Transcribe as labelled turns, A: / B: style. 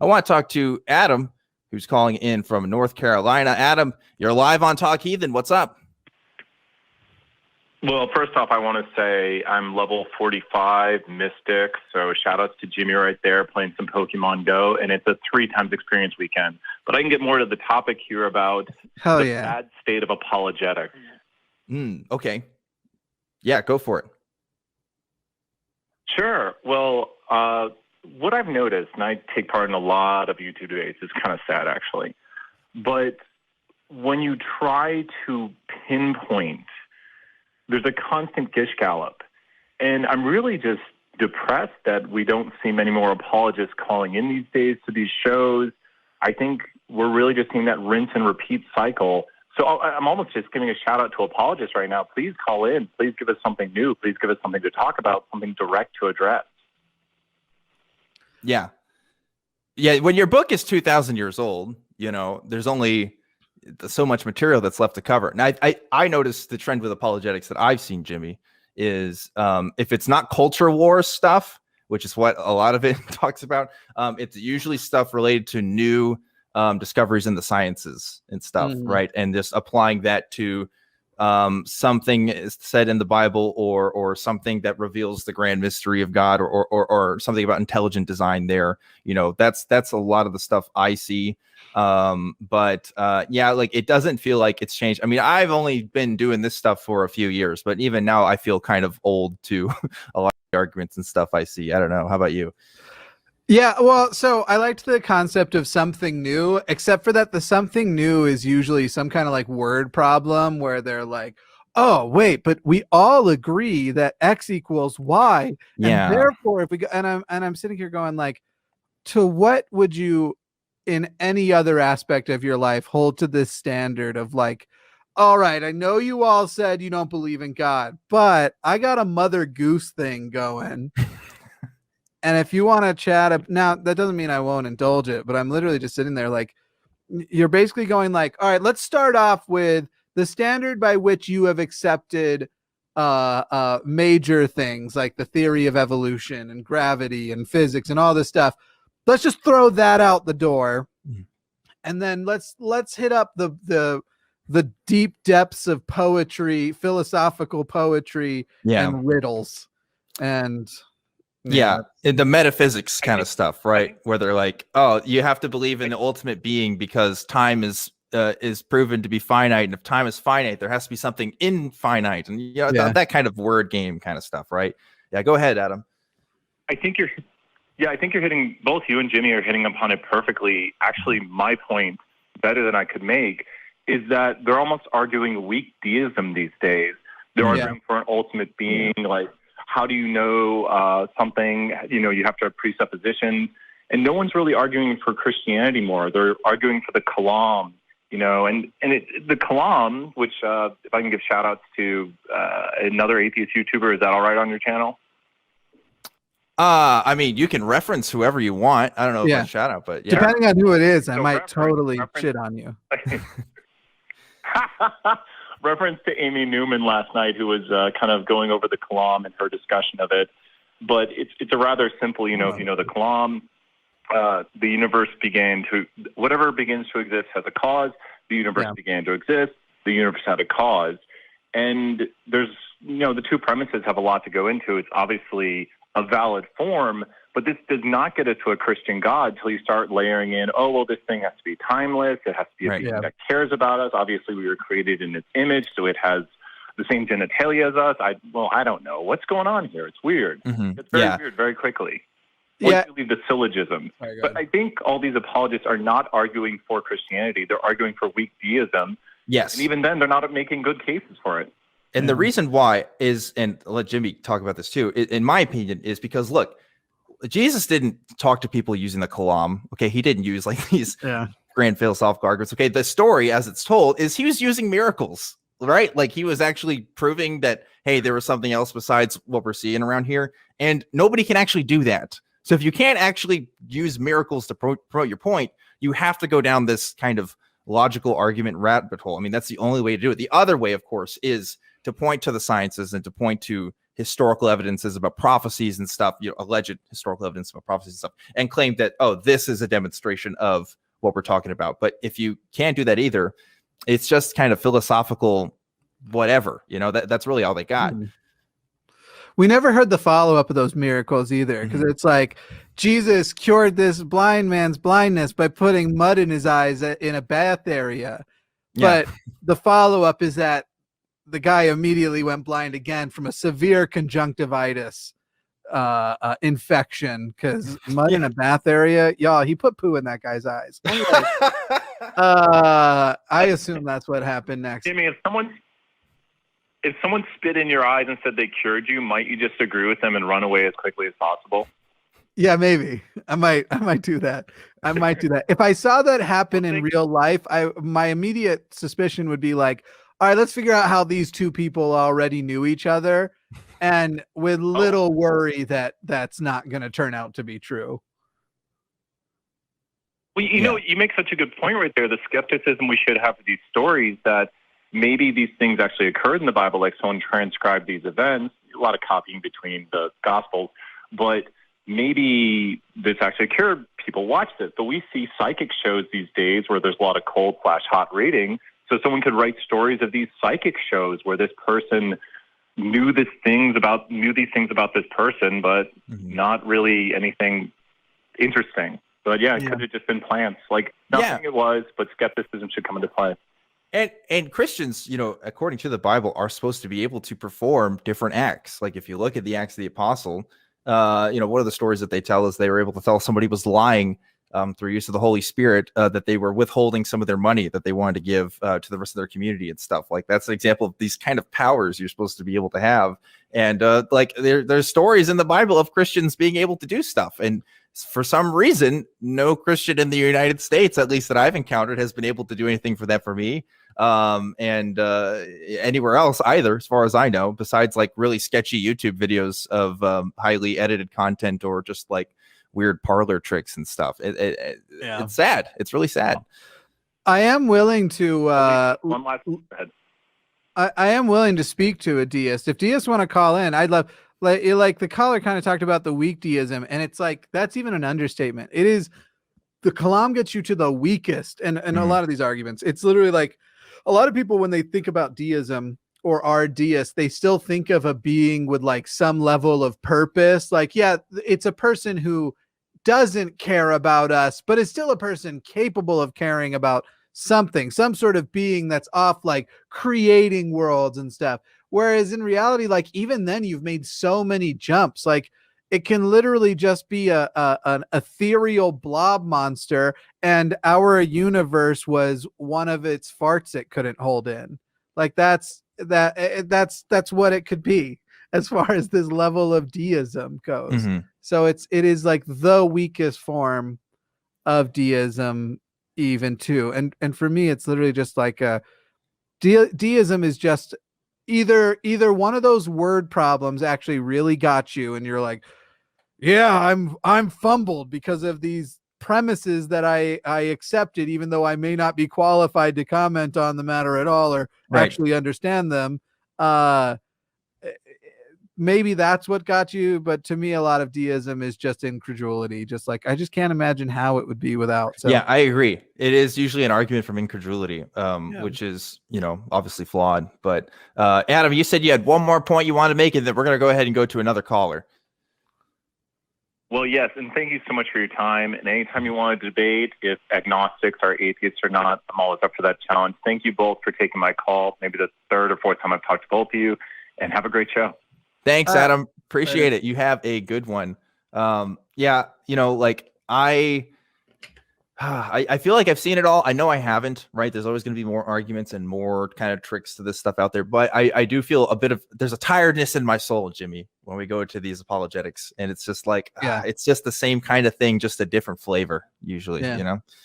A: I want to talk to Adam, who's calling in from North Carolina. Adam, you're live on Talk Heathen. What's up?
B: Well, first off, I want to say I'm level 45 Mystic, so shout-outs to Jimmy right there playing some Pokemon Go, and it's a 3-times experience weekend. But I can get more to the topic here about the bad state of apologetics.
A: Okay. Yeah, go for it.
B: Sure. Well, what I've noticed, and I take part in a lot of YouTube debates, it's kind of sad, actually, but when you try to pinpoint, there's a constant gish gallop. And I'm really just depressed that we don't see many more apologists calling in these days to these shows. I think we're really just seeing that rinse and repeat cycle. So I'm almost just giving a shout out to apologists right now. Please call in. Please give us something new. Please give us something to talk about, something direct to address.
A: Yeah. Yeah. When your book is 2,000 years old, you know, there's only so much material that's left to cover. Now, I noticed the trend with apologetics that I've seen, Jimmy, is if it's not culture war stuff, which is what a lot of it talks about, it's usually stuff related to new discoveries in the sciences and stuff, right? And just applying that to something is said in the Bible or something that reveals the grand mystery of God or something about intelligent design there. You know, that's a lot of the stuff I see. But yeah, like it doesn't feel like it's changed. I mean, I've only been doing this stuff for a few years, but even now I feel kind of old to a lot of the arguments and stuff I see. I don't know. How about you?
C: Yeah, well, so I liked the concept of something new, except for that the something new is usually some kind of like word problem where they're like, oh, wait, but we all agree that X equals Y.
A: Yeah.
C: And therefore, if we go, and I'm sitting here going like, to what would you in any other aspect of your life hold to this standard of like, all right, I know you all said you don't believe in God, but I got a Mother Goose thing going. And if you want to chat now, that doesn't mean I won't indulge it, but I'm literally just sitting there like, you're basically going like, all right, let's start off with the standard by which you have accepted major things like the theory of evolution and gravity and physics and all this stuff. Let's just throw that out the door. And then let's hit up the deep depths of poetry, philosophical poetry, and riddles. And
A: yeah, the metaphysics kind of stuff, right? Where they're like, oh, you have to believe in the ultimate being because time is proven to be finite, and if time is finite, there has to be something infinite, and you know, that kind of word game kind of stuff, right? Yeah, go ahead, Adam.
B: I think you're hitting, both you and Jimmy are hitting upon it perfectly. Actually, my point, better than I could make, is that they're almost arguing weak deism these days. They're arguing for an ultimate being, like, how do you know something? You know, you have to have presuppositions. And no one's really arguing for Christianity more. They're arguing for the Kalam, you know. And the Kalam, which if I can give shout-outs to another atheist YouTuber, is that all right on your channel?
A: I mean, you can reference whoever you want. I don't know if I shout out, but yeah.
C: Depending on who it is, I might totally shit on you.
B: Reference to Amy Newman last night, who was kind of going over the Kalam and her discussion of it. But it's a rather simple, you know, if you know the Kalam, the universe whatever begins to exist has a cause. The universe began to exist. The universe had a cause. And there's, you know, the two premises have a lot to go into. It's obviously a valid form, but this does not get us to a Christian God till you start layering in, oh, well, this thing has to be timeless. It has to be a being that cares about us. Obviously, we were created in its image, so it has the same genitalia as us. I don't know. What's going on here? It's weird. It's very weird very quickly. Once you leave the syllogism. But I think all these apologists are not arguing for Christianity. They're arguing for weak deism.
A: Yes.
B: And even then, they're not making good cases for it.
A: And the reason why is, and I'll let Jimmy talk about this too, in my opinion, is because, look, Jesus didn't talk to people using the Kalam. Okay, he didn't use like these grand philosophical arguments. Okay, the story, as it's told, is he was using miracles, right? Like he was actually proving that, hey, there was something else besides what we're seeing around here. And nobody can actually do that. So if you can't actually use miracles to promote your point, you have to go down this kind of logical argument rabbit hole. I mean, that's the only way to do it. The other way, of course, is to point to the sciences and to point to historical evidences about prophecies and stuff, alleged historical evidence about prophecies and stuff, and claim that, oh, this is a demonstration of what we're talking about. But if you can't do that either, it's just kind of philosophical whatever, that's really all they got.
C: We never heard the follow-up of those miracles either, because it's like Jesus cured this blind man's blindness by putting mud in his eyes in a bath area. But the follow-up is that the guy immediately went blind again from a severe conjunctivitis infection, because mud in a bath area, y'all, he put poo in that guy's eyes. I assume that's what happened next.
B: Jimmy, if someone spit in your eyes and said they cured you, might you just agree with them and run away as quickly as possible?
C: Yeah, maybe. I might do that. If I saw that happen in real life, my immediate suspicion would be like, all right, let's figure out how these two people already knew each other, and with little worry that that's not going to turn out to be true.
B: Well, you make such a good point right there. The skepticism we should have for these stories, that maybe these things actually occurred in the Bible, like someone transcribed these events, a lot of copying between the Gospels, but maybe this actually occurred. People watched it. But we see psychic shows these days where there's a lot of cold/hot rating. So someone could write stories of these psychic shows where this person knew these things about this person, but not really anything interesting. But it could have just been plants. Like nothing it was, but skepticism should come into play.
A: And Christians, according to the Bible, are supposed to be able to perform different acts. Like if you look at the Acts of the Apostle, one of the stories that they tell is they were able to tell somebody was lying through use of the Holy Spirit, that they were withholding some of their money that they wanted to give to the rest of their community and stuff. Like that's an example of these kind of powers you're supposed to be able to have. And there's stories in the Bible of Christians being able to do stuff. And for some reason, no Christian in the United States, at least that I've encountered, has been able to do anything for that for me. Anywhere else either, as far as I know, besides like really sketchy YouTube videos of highly edited content or just like weird parlor tricks and stuff. It's sad. It's really sad.
C: I am willing to
B: one last
C: I am willing to speak to a deist. If deists want to call in, I'd love, like the caller kind of talked about the weak deism, and it's like that's even an understatement. It is, the kalam gets you to the weakest, and a lot of these arguments, it's literally like a lot of people, when they think about deism or are deists, they still think of a being with like some level of purpose. Like, yeah, it's a person who doesn't care about us, but is still a person capable of caring about something, some sort of being that's off like creating worlds and stuff. Whereas in reality, like even then you've made so many jumps. Like it can literally just be an ethereal blob monster, and our universe was one of its farts it couldn't hold in. Like that's what it could be as far as this level of deism goes. So it is like the weakest form of deism even too. And for me, it's literally just like deism is just either one of those word problems actually really got you, and you're like, yeah, I'm fumbled because of these premises that I accepted, even though I may not be qualified to comment on the matter at all or actually understand them. Maybe that's what got you, but to me, a lot of deism is just incredulity. Just like, I just can't imagine how it would be without. So
A: yeah, I agree. It is usually an argument from incredulity, which is, obviously flawed. But Adam, you said you had one more point you wanted to make, and then we're going to go ahead and go to another caller.
B: Well, yes, and thank you so much for your time. And anytime you want to debate if agnostics are atheists or not, I'm always up for that challenge. Thank you both for taking my call. Maybe the third or fourth time I've talked to both of you, and have a great show.
A: Thanks, Adam. Appreciate it. You have a good one. Like I feel like I've seen it all. I know I haven't, right? There's always going to be more arguments and more kind of tricks to this stuff out there. But I do feel there's a tiredness in my soul, Jimmy, when we go to these apologetics. And it's just like, it's just the same kind of thing, just a different flavor usually,